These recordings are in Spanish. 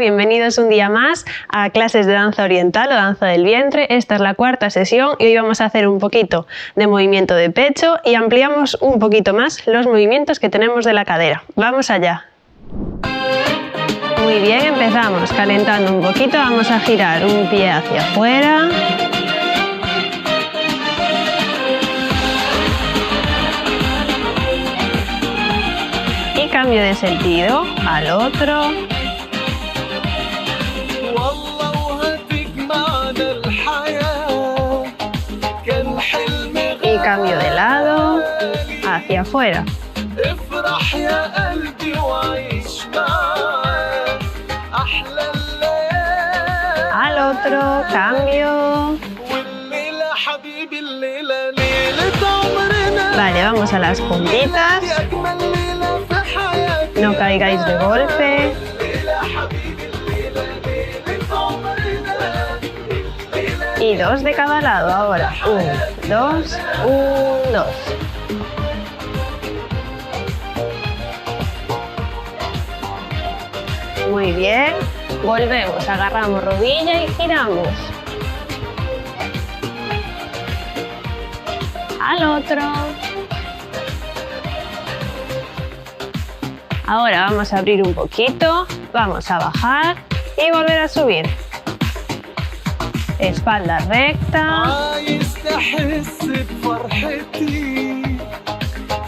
bienvenidos un día más a clases de danza oriental o danza del vientre. Esta es la cuarta sesión y hoy vamos a hacer un poquito de movimiento de pecho y ampliamos un poquito más los movimientos que tenemos de la cadera. ¡Vamos allá! Muy bien, empezamos calentando un poquito, vamos a girar un pie hacia afuera. Y cambio de sentido al otro. Y cambio de lado hacia afuera. Al otro, cambio. Vale, vamos a las puntitas. No caigáis de golpe. Y dos de cada lado ahora. 1, 2, 1, 2. Muy bien. Volvemos, agarramos rodilla y giramos. Al otro. Ahora vamos a abrir un poquito, vamos a bajar y volver a subir. Espalda recta.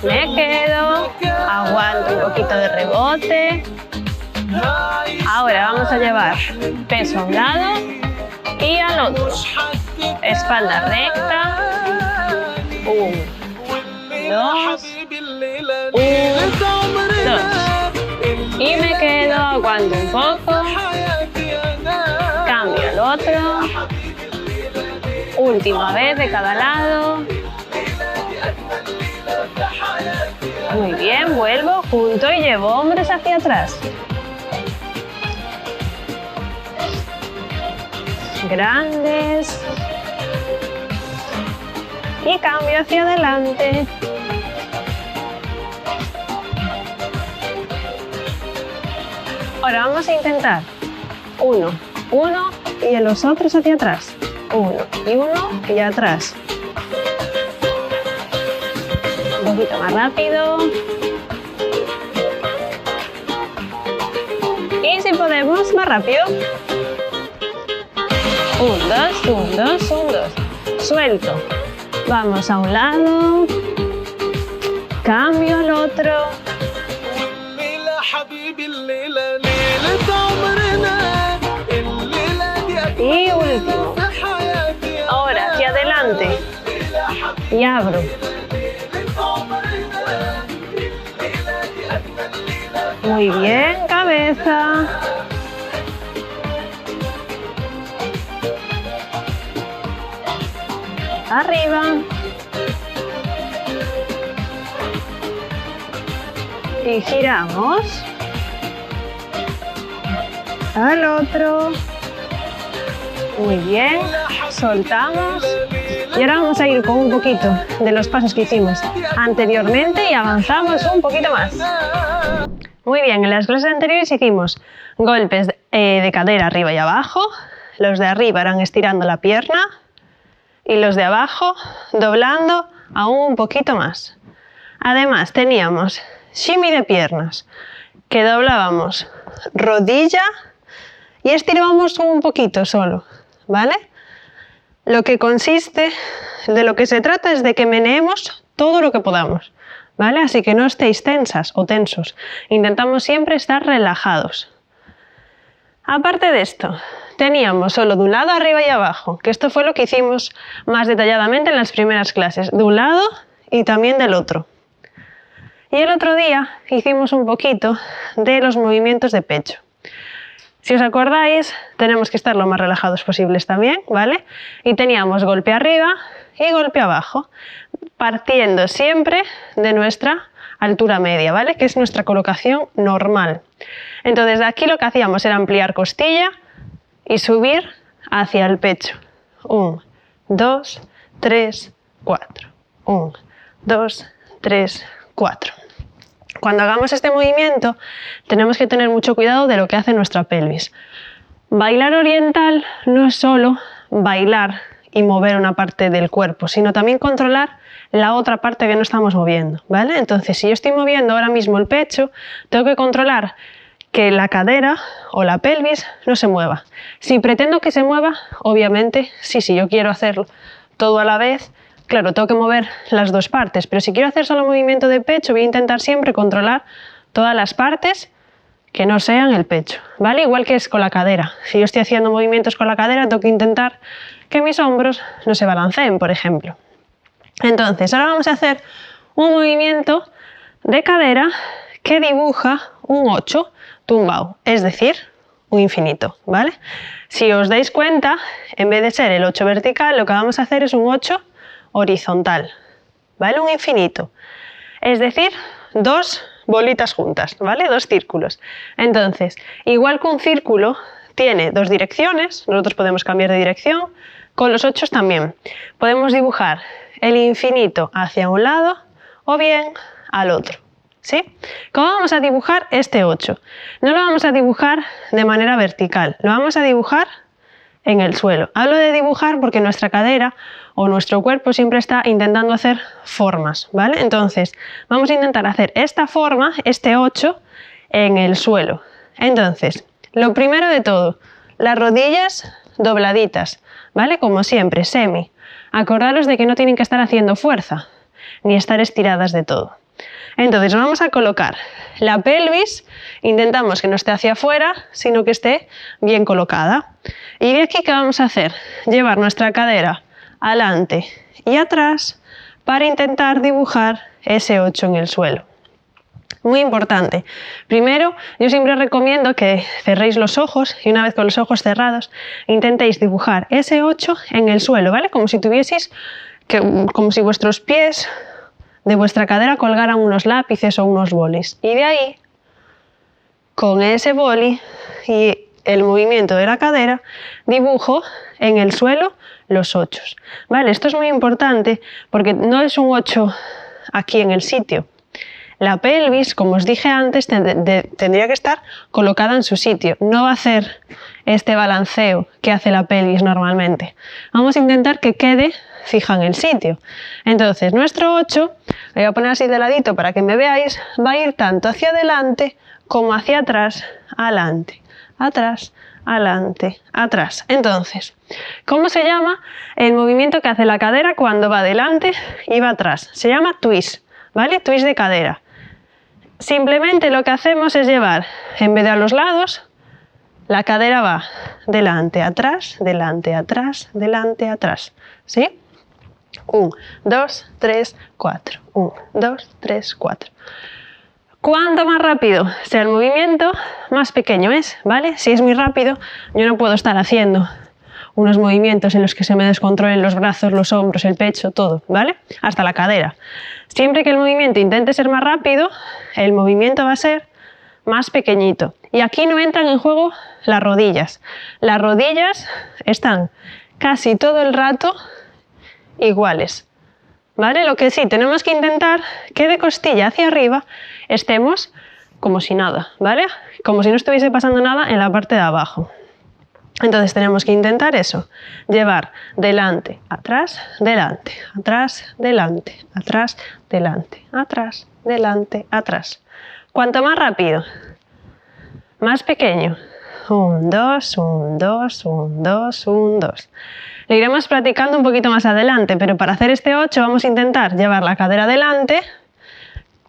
Me quedo, aguanto un poquito de rebote. Ahora vamos a llevar peso a un lado y al otro. Espalda recta. 1, 2, 1, 2. Y me quedo, aguanto un poco. Cambio al otro. Última vez de cada lado. Muy bien, vuelvo junto y llevo hombros hacia atrás. Grandes. Y cambio hacia adelante. Ahora vamos a intentar 1, 1 y en los otros hacia atrás. 1 y 1 y atrás. Un poquito más rápido. Y si podemos, más rápido. 1, 2, 1, 2, 1, 2. Suelto. Vamos a un lado. Cambio al otro. Y último. Ahora hacia adelante. Y abro. Muy bien, cabeza. Arriba. Y giramos. Al otro. Muy bien. Soltamos. Y ahora vamos a ir con un poquito de los pasos que hicimos anteriormente y avanzamos un poquito más. Muy bien, en las clases anteriores hicimos golpes de cadera arriba y abajo. Los de arriba eran estirando la pierna y los de abajo doblando aún un poquito más. Además teníamos shimmy de piernas, que doblábamos rodilla y estirábamos un poquito solo, ¿vale? Lo que consiste, de lo que se trata es de que meneemos todo lo que podamos, ¿vale? Así que no estéis tensas o tensos. Intentamos siempre estar relajados. Aparte de esto, teníamos solo de un lado arriba y abajo, que esto fue lo que hicimos más detalladamente en las primeras clases, de un lado y también del otro. Y el otro día hicimos un poquito de los movimientos de pecho. Si os acordáis, tenemos que estar lo más relajados posibles también, ¿vale? Y teníamos golpe arriba y golpe abajo, partiendo siempre de nuestra altura media, ¿vale? Que es nuestra colocación normal. Entonces, de aquí lo que hacíamos era ampliar costilla y subir hacia el pecho. 1, 2, 3, 4. 1, 2, 3, 4. Cuando hagamos este movimiento tenemos que tener mucho cuidado de lo que hace nuestra pelvis. Bailar oriental no es solo bailar y mover una parte del cuerpo, sino también controlar la otra parte que no estamos moviendo, ¿vale? Entonces, si yo estoy moviendo ahora mismo el pecho, tengo que controlar que la cadera o la pelvis no se mueva. Si pretendo que se mueva, obviamente, sí, si yo quiero hacerlo todo a la vez, claro, tengo que mover las dos partes, pero si quiero hacer solo movimiento de pecho, voy a intentar siempre controlar todas las partes que no sean el pecho, ¿vale? Igual que es con la cadera. Si yo estoy haciendo movimientos con la cadera, tengo que intentar que mis hombros no se balanceen, por ejemplo. Entonces, ahora vamos a hacer un movimiento de cadera que dibuja un 8 tumbado, es decir, un infinito, ¿vale? Si os dais cuenta, en vez de ser el 8 vertical, lo que vamos a hacer es un 8 horizontal, ¿vale? Un infinito, es decir, dos bolitas juntas, ¿vale? Dos círculos. Entonces, igual que un círculo tiene dos direcciones, nosotros podemos cambiar de dirección, con los 8 también. Podemos dibujar el infinito hacia un lado o bien al otro, ¿sí? ¿Cómo vamos a dibujar este 8? No lo vamos a dibujar de manera vertical, lo vamos a dibujar en el suelo. Hablo de dibujar porque nuestra cadera o nuestro cuerpo siempre está intentando hacer formas, ¿vale? Entonces, vamos a intentar hacer esta forma, este 8, en el suelo. Entonces, lo primero de todo, las rodillas dobladitas, ¿vale? Como siempre, semi. Acordaros de que no tienen que estar haciendo fuerza, ni estar estiradas de todo. Entonces vamos a colocar la pelvis, intentamos que no esté hacia afuera, sino que esté bien colocada. Y de aquí, ¿qué vamos a hacer? Llevar nuestra cadera adelante y atrás para intentar dibujar ese 8 en el suelo. Muy importante. Primero, yo siempre recomiendo que cerréis los ojos y una vez con los ojos cerrados intentéis dibujar ese 8 en el suelo, ¿vale? Como si tuvieseis, como si vuestros pies de vuestra cadera colgaran unos lápices o unos bolis. Y de ahí, con ese boli y el movimiento de la cadera, dibujo en el suelo los 8. ¿Vale? Esto es muy importante porque no es un 8 aquí en el sitio. La pelvis, como os dije antes, tendría que estar colocada en su sitio. No va a hacer este balanceo que hace la pelvis normalmente. Vamos a intentar que quede fija en el sitio. Entonces, nuestro 8, lo voy a poner así de ladito para que me veáis, va a ir tanto hacia adelante como hacia atrás, adelante, atrás, adelante, atrás. Entonces, ¿cómo se llama el movimiento que hace la cadera cuando va adelante y va atrás? Se llama twist, ¿vale? Twist de cadera. Simplemente lo que hacemos es llevar, en vez de a los lados, la cadera va delante, atrás, delante, atrás, delante, atrás. ¿Sí? 1, 2, 3, 4. 1, 2, 3, 4. Cuanto más rápido sea el movimiento, más pequeño es, ¿vale? Si es muy rápido, yo no puedo estar haciendo unos movimientos en los que se me descontrolen los brazos, los hombros, el pecho, todo, ¿vale? Hasta la cadera. Siempre que el movimiento intente ser más rápido, el movimiento va a ser más pequeñito. Y aquí no entran en juego las rodillas. Las rodillas están casi todo el rato iguales, ¿vale? Lo que sí, tenemos que intentar que de costilla hacia arriba estemos como si nada, ¿vale? Como si no estuviese pasando nada en la parte de abajo. Entonces tenemos que intentar eso, llevar delante, atrás, delante, atrás, delante, atrás, delante, atrás, delante, atrás. Cuanto más rápido, más pequeño. 1, 2, 1, 2, 1, 2, 1, 2. Lo iremos practicando un poquito más adelante, pero para hacer este 8 vamos a intentar llevar la cadera adelante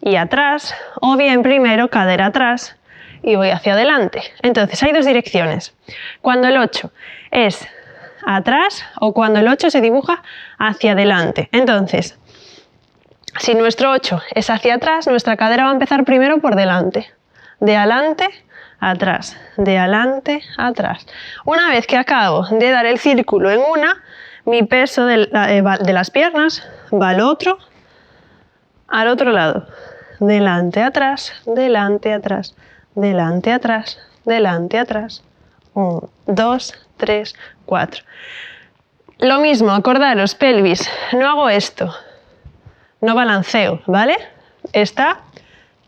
y atrás, o bien primero cadera atrás y voy hacia adelante. Entonces hay dos direcciones. Cuando el 8 es atrás o cuando el 8 se dibuja hacia adelante. Entonces, si nuestro 8 es hacia atrás, nuestra cadera va a empezar primero por delante. De adelante, atrás, de adelante, atrás. Una vez que acabo de dar el círculo en una, mi peso de las piernas va al otro lado. Delante, atrás, delante, atrás, delante, atrás, delante, atrás. 1, 2, 3, 4. Lo mismo, acordaros, pelvis, no hago esto, no balanceo, ¿vale? Está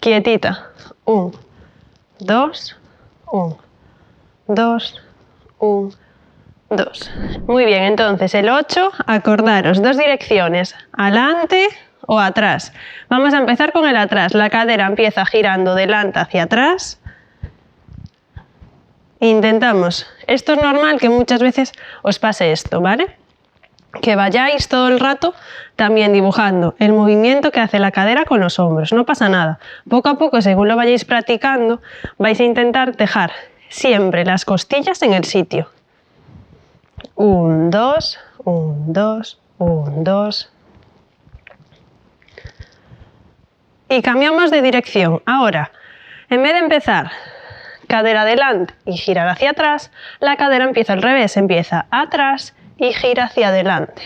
quietita. 1, 2, 1, 2, 1, 2. Muy bien, entonces el 8, acordaros, dos direcciones, adelante o atrás. Vamos a empezar con el atrás. La cadera empieza girando delante hacia atrás. Intentamos. Esto es normal que muchas veces os pase esto, ¿vale? Que vayáis todo el rato también dibujando el movimiento que hace la cadera con los hombros. No pasa nada. Poco a poco, según lo vayáis practicando, vais a intentar dejar siempre las costillas en el sitio. 1, 2, 1, 2, 1, 2. Y cambiamos de dirección. Ahora, en vez de empezar cadera adelante y girar hacia atrás, la cadera empieza al revés, empieza atrás y gira hacia adelante.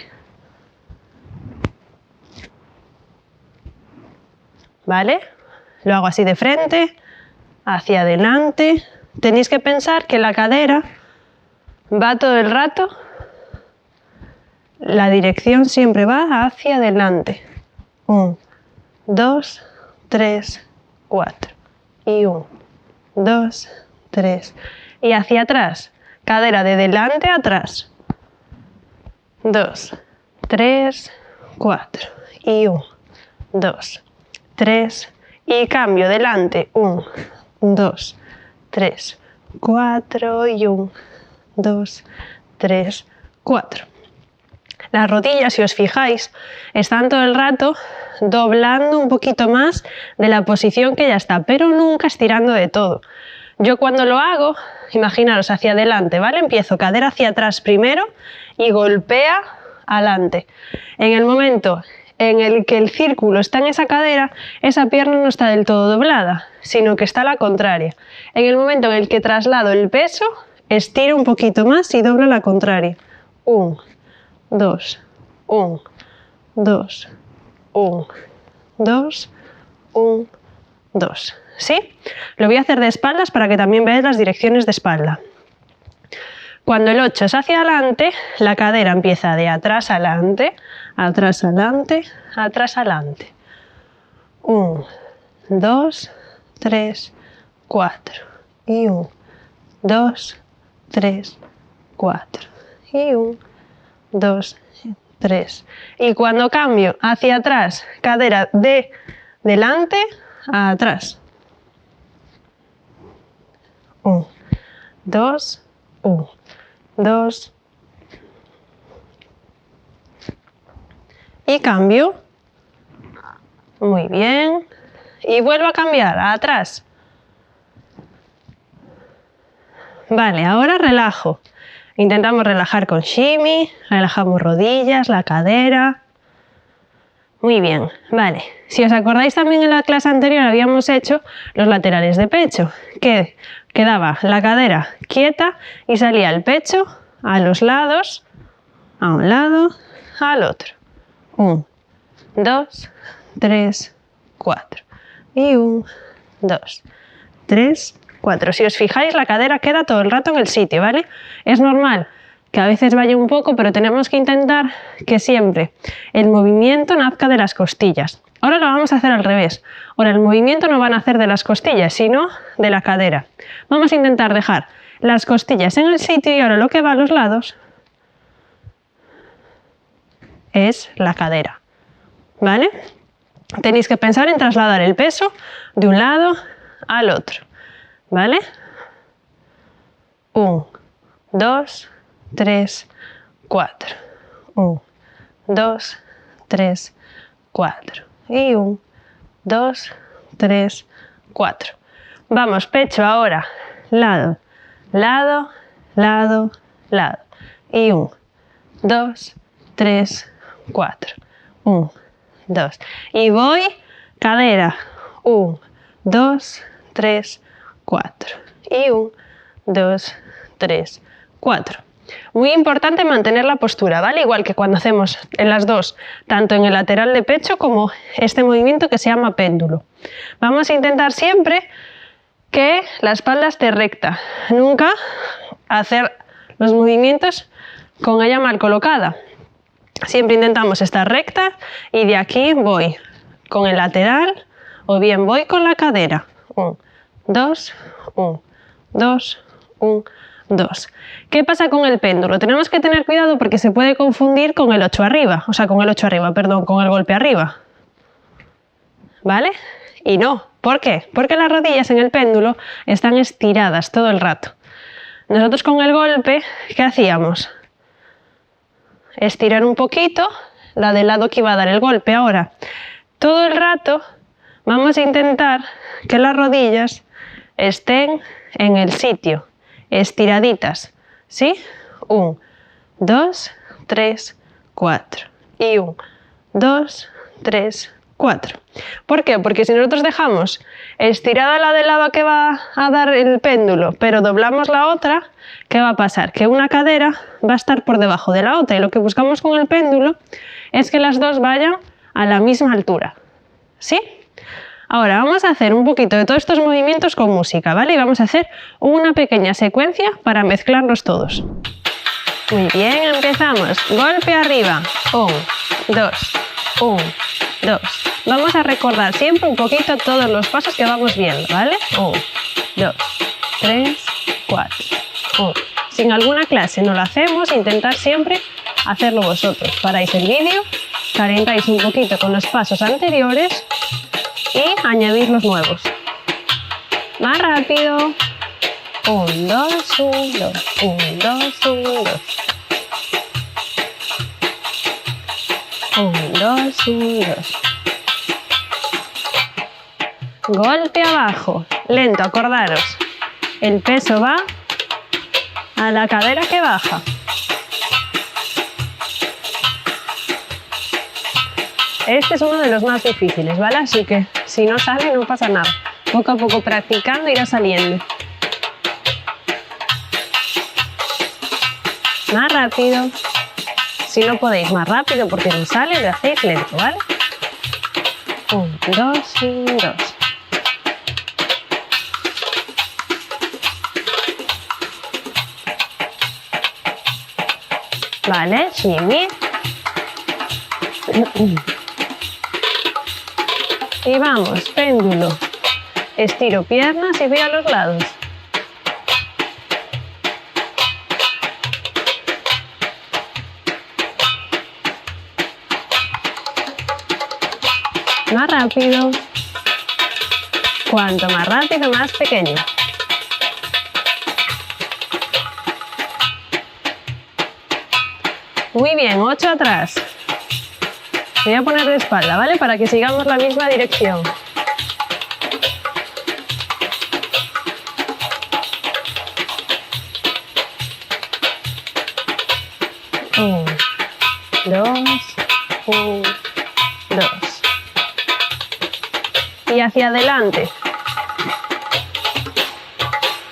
¿Vale? Lo hago así de frente, hacia adelante. Tenéis que pensar que la cadera va todo el rato, la dirección siempre va hacia adelante. 1, 2, 3, 4. Y 1, 2, 3. Y hacia atrás, cadera de delante a atrás. 2, 3, 4. Y 1, 2, 3. Y cambio delante. 1, 2, 3, 4. Y 1, 2, 3, 4. Las rodillas, si os fijáis, están todo el rato doblando un poquito más de la posición que ya está, pero nunca estirando de todo. Yo cuando lo hago, imaginaros hacia adelante, ¿vale? Empiezo cadera hacia atrás primero y golpea adelante. En el momento en el que el círculo está en esa cadera, esa pierna no está del todo doblada, sino que está a la contraria. En el momento en el que traslado el peso, estiro un poquito más y doblo la contraria. 1, 2, 1, 2, 1, 2, 1, 2. ¿Sí? Lo voy a hacer de espaldas para que también veáis las direcciones de espalda. Cuando el 8 es hacia adelante, la cadera empieza de atrás adelante, atrás adelante, atrás adelante. 1, 2, 3, 4. Y 1, 2, 3, 4. Y 1, 2, 3. Y cuando cambio hacia atrás, cadera de delante a atrás. 1, 2, 1, 2. Y cambio. Muy bien. Y vuelvo a cambiar a atrás. Vale, ahora relajo. Intentamos relajar con shimmy, relajamos rodillas, la cadera. Muy bien, vale. Si os acordáis también en la clase anterior habíamos hecho los laterales de pecho, que quedaba la cadera quieta y salía el pecho a los lados, a un lado, al otro. 1, 2, 3, 4. Y 1, 2, 3, 4. Si os fijáis, la cadera queda todo el rato en el sitio, ¿vale? Es normal que a veces vaya un poco, pero tenemos que intentar que siempre el movimiento nazca de las costillas. Ahora lo vamos a hacer al revés. Ahora el movimiento no va a nacer de las costillas, sino de la cadera. Vamos a intentar dejar las costillas en el sitio y ahora lo que va a los lados es la cadera, ¿vale? Tenéis que pensar en trasladar el peso de un lado al otro, ¿vale? 1, 2, 3, 4. 1, 2, 3, 4. Y 1, 2, 3, 4. Vamos, pecho ahora. Lado, lado, lado, lado. Y 1, 2, 3, 4. 1, 2. Y voy, cadera. 1, 2, 3, 4. Y 1, 2, 3, 4. Muy importante mantener la postura, ¿vale? Igual que cuando hacemos en las dos, tanto en el lateral de pecho como este movimiento que se llama péndulo. Vamos a intentar siempre que la espalda esté recta. Nunca hacer los movimientos con ella mal colocada. Siempre intentamos estar recta y de aquí voy con el lateral o bien voy con la cadera. 1, 2, 1, 2, 1, 2. ¿Qué pasa con el péndulo? Tenemos que tener cuidado porque se puede confundir con el 8 arriba, o sea, con el golpe arriba. ¿Vale? Y no. ¿Por qué? Porque las rodillas en el péndulo están estiradas todo el rato. Nosotros con el golpe, ¿qué hacíamos? Estirar un poquito la del lado que iba a dar el golpe. Ahora, todo el rato vamos a intentar que las rodillas estén en el sitio, estiraditas, ¿sí? 1, 2, 3, 4. Y 1, 2, 3, 4. ¿Por qué? Porque si nosotros dejamos estirada la del lado que va a dar el péndulo, pero doblamos la otra, ¿qué va a pasar? Que una cadera va a estar por debajo de la otra, y lo que buscamos con el péndulo es que las dos vayan a la misma altura, ¿sí? Ahora vamos a hacer un poquito de todos estos movimientos con música, ¿vale? Y vamos a hacer una pequeña secuencia para mezclarlos todos. Muy bien, empezamos. Golpe arriba. 1, 2, 1, 2. Vamos a recordar siempre un poquito todos los pasos que vamos viendo, ¿vale? 1, 2, 3, 4. 1. Si en alguna clase no lo hacemos, intentar siempre hacerlo vosotros. Paráis el vídeo, calentáis un poquito con los pasos anteriores y añadís los nuevos. Más rápido. 1, 2, 1, 2, 1, 2, 1, 2. 1, 2, 1, 2. Golpe abajo, lento, acordaros. El peso va a la cadera que baja. Este es uno de los más difíciles, ¿vale? Así que si no sale no pasa nada. Poco a poco practicando irá saliendo. Más rápido. Si no podéis más rápido porque no sale, lo hacéis lento, ¿vale? 1, 2, 1, 2. Vale, shimmy. Y vamos, péndulo. Estiro piernas y voy a los lados. Más rápido. Cuanto más rápido, más pequeño. Muy bien, 8 atrás. Voy a poner de espalda, ¿vale? Para que sigamos la misma dirección. Un, 2, 1, 2. Y hacia adelante.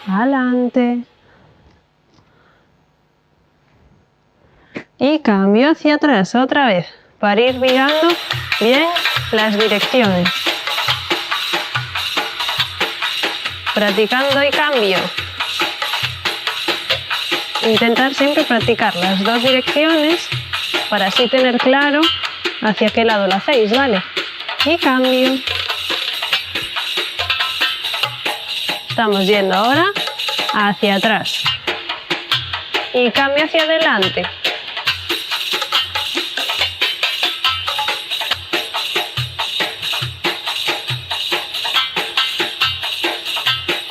Adelante. Y cambio hacia atrás otra vez, para ir mirando bien las direcciones. Practicando y cambio. Intentar siempre practicar las dos direcciones para así tener claro hacia qué lado lo hacéis, ¿vale? Y cambio. Estamos yendo ahora hacia atrás. Y cambio hacia adelante.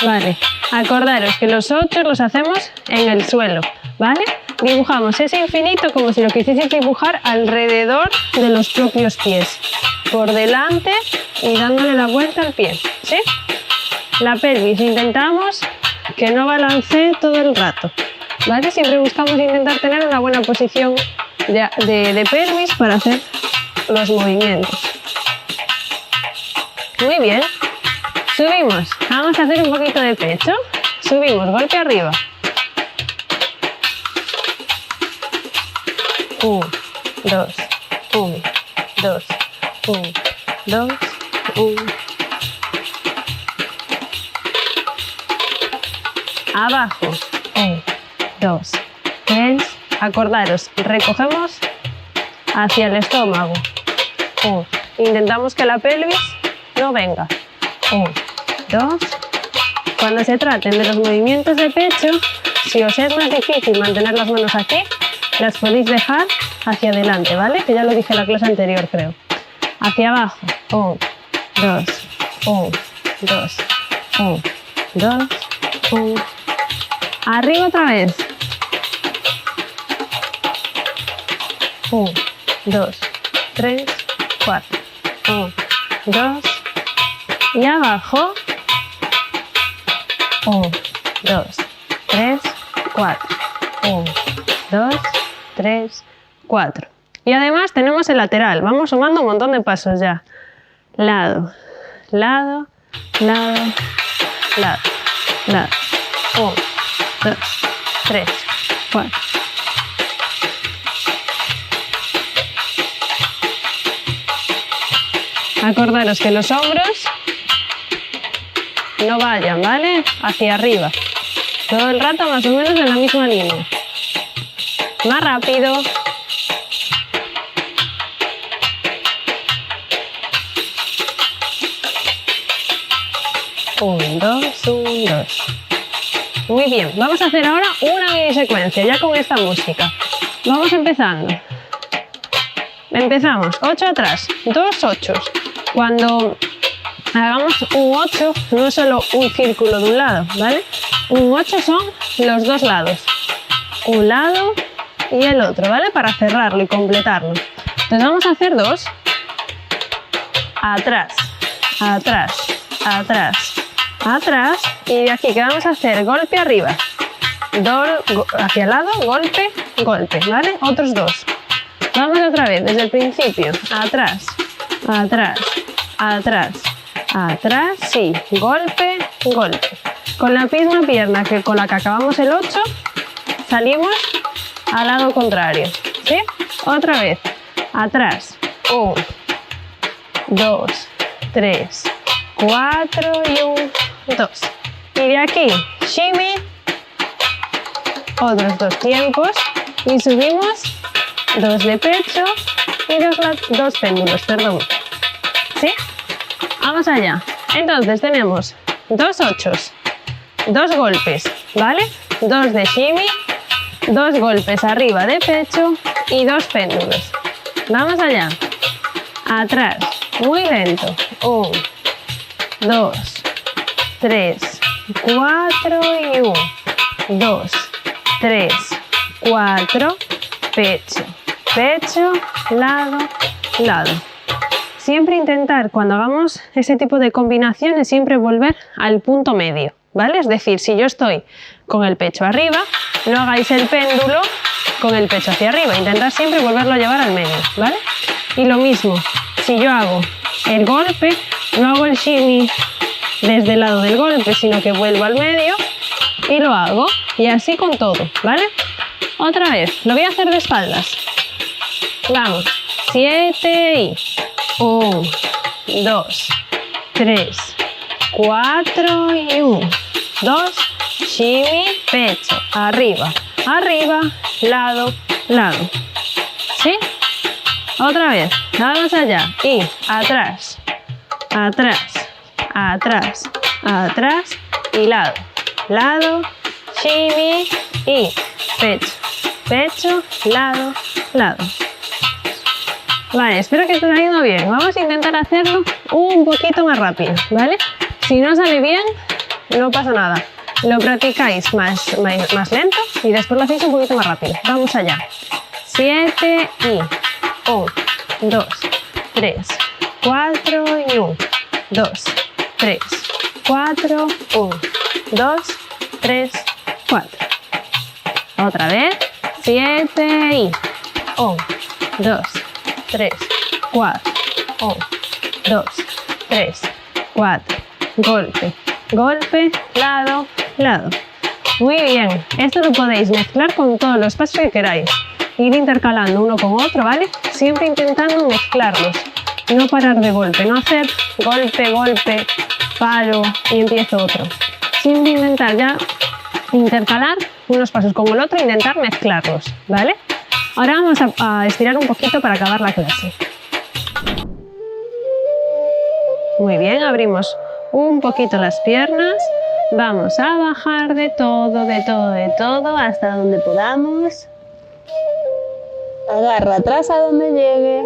Vale, acordaros que los 8 los hacemos en el suelo, ¿vale? Dibujamos ese infinito como si lo quisieseis dibujar alrededor de los propios pies, por delante y dándole la vuelta al pie, ¿sí? La pelvis intentamos que no balancee todo el rato, ¿vale? Siempre buscamos intentar tener una buena posición de pelvis para hacer los movimientos. Muy bien. Subimos, vamos a hacer un poquito de pecho, subimos, golpe arriba. 1, 2, 1, 2, 1, 2, 1. Abajo, 1, 2, 3. Acordaros, recogemos hacia el estómago. 1. Intentamos que la pelvis no venga. 1, 2. Cuando se traten de los movimientos de pecho, si os es más difícil mantener las manos aquí, las podéis dejar hacia adelante, ¿vale? Que ya lo dije en la clase anterior, creo. Hacia abajo. 1, 2, 1, 2, 1, 2, 1. Arriba otra vez. 1, 2, 3, 4. 1, 2. Y abajo. 1, 2, 3, 4. 1, 2, 3, 4. Y además tenemos el lateral. Vamos sumando un montón de pasos ya. Lado, lado, lado, lado, lado. 1, 2, 3, 4. Acordaros que los hombros no vayan, ¿vale? Hacia arriba. Todo el rato más o menos en la misma línea. Más rápido. Un, dos, un, dos. Muy bien, vamos a hacer ahora una mini secuencia, ya con esta música. Vamos empezando. Empezamos, 8 atrás, 2 8. Cuando hagamos un 8, no es solo un círculo de un lado, ¿vale? Un 8 son los dos lados. Un lado y el otro, ¿vale? Para cerrarlo y completarlo. Entonces vamos a hacer 2. Atrás, atrás, atrás, atrás. Y de aquí que vamos a hacer golpe arriba. Hacia el lado, golpe, golpe, ¿vale? Otros 2. Vamos otra vez, desde el principio. Atrás, atrás, atrás, atrás, sí. Golpe, golpe. Con la misma pierna que con la que acabamos el 8, salimos al lado contrario, ¿sí? Otra vez. Atrás. 1, 2, 3, 4 y 1, 2. Y de aquí, shimmy. Otros 2 tiempos. Y subimos 2 de pecho y 2 péndulos, perdón. ¿Sí? Vamos allá. Entonces tenemos 2 8, 2 golpes, ¿vale? 2 de shimmy, 2 golpes arriba de pecho y 2 péndulos. Vamos allá. Atrás, muy lento. 1, 2, 3, 4 y 1, 2, 3, 4, pecho, pecho, lado, lado. Siempre intentar, cuando hagamos ese tipo de combinaciones, siempre volver al punto medio, ¿vale? Es decir, si yo estoy con el pecho arriba, no hagáis el péndulo con el pecho hacia arriba. Intentar siempre volverlo a llevar al medio, ¿vale? Y lo mismo, si yo hago el golpe, no hago el shimmy desde el lado del golpe, sino que vuelvo al medio y lo hago. Y así con todo, ¿vale? Otra vez, lo voy a hacer de espaldas. Vamos, 7 y 1, 2, 3, 4 y 1, 2, shimmy, pecho, arriba, arriba, lado, lado. ¿Sí? Otra vez, vamos allá y atrás, atrás, atrás, atrás y lado, lado, shimmy y pecho, pecho, lado, lado. Vale, espero que esté saliendo bien. Vamos a intentar hacerlo un poquito más rápido, ¿vale? Si no sale bien, no pasa nada. Lo practicáis más lento y después lo hacéis un poquito más rápido. Vamos allá. 7 y 1, 2, 3, 4 y 1, 2, 3, 4, 1, 2, 3, 4. Otra vez. 7 y 1, 2, 3, 4, 1, 2, 3, 4. Golpe, golpe, lado, lado. Muy bien. Esto lo podéis mezclar con todos los pasos que queráis. Ir intercalando uno con otro, ¿vale? Siempre intentando mezclarlos. No parar de golpe, no hacer golpe, golpe, paro y empiezo otro. Siempre intentar ya intercalar unos pasos con el otro e intentar mezclarlos, ¿vale? Ahora vamos a estirar un poquito para acabar la clase. Muy bien, abrimos un poquito las piernas. Vamos a bajar de todo, de todo, de todo, hasta donde podamos. Agarra atrás a donde llegue.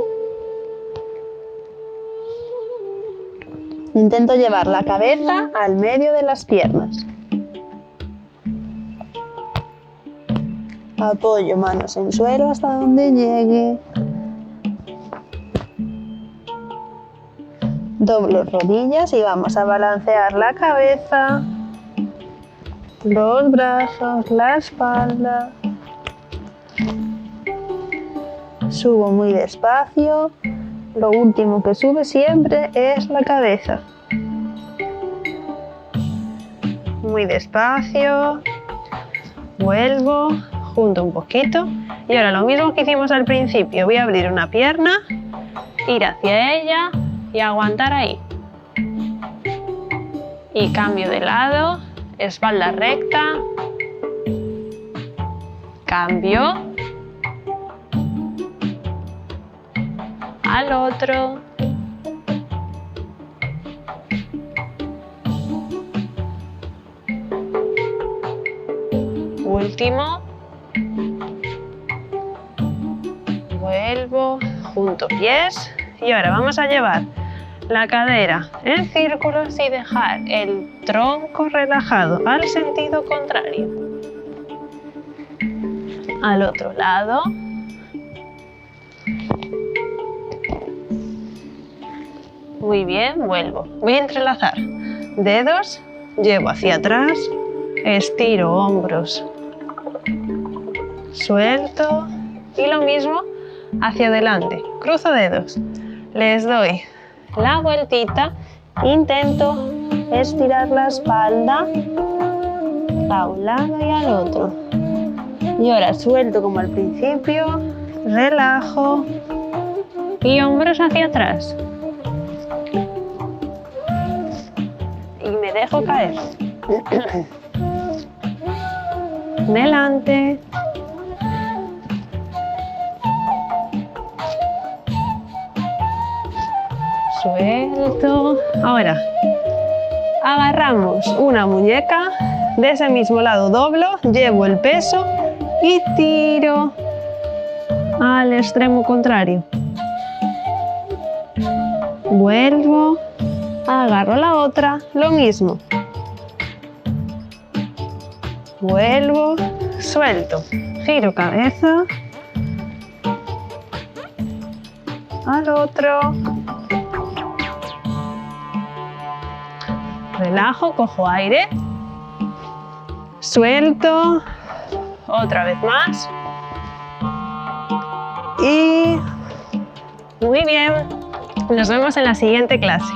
Intento llevar la cabeza al medio de las piernas. Apoyo manos en suelo hasta donde llegue. Doblo rodillas y vamos a balancear la cabeza, los brazos, la espalda. Subo muy despacio. Lo último que sube siempre es la cabeza. Muy despacio. Vuelvo, junto un poquito. Y ahora lo mismo que hicimos al principio. Voy a abrir una pierna, ir hacia ella y aguantar ahí. Y cambio de lado, espalda recta. Cambio. Al otro. Último. Vuelvo, junto pies. Y ahora vamos a llevar la cadera en círculos y dejar el tronco relajado al sentido contrario. Al otro lado. Muy bien, vuelvo. Voy a entrelazar dedos, llevo hacia atrás, estiro hombros, suelto y lo mismo hacia adelante. Cruzo dedos, les doy la vueltita, intento estirar la espalda a un lado y al otro. Y ahora suelto como al principio, relajo y hombros hacia atrás. Y me dejo caer. Delante. Suelto. Ahora, agarramos una muñeca, de ese mismo lado doblo, llevo el peso y tiro al extremo contrario. Vuelvo. Agarro la otra, lo mismo. Vuelvo, suelto, giro cabeza. Al otro. Relajo, cojo aire. Suelto. Otra vez más. Y muy bien. Nos vemos en la siguiente clase.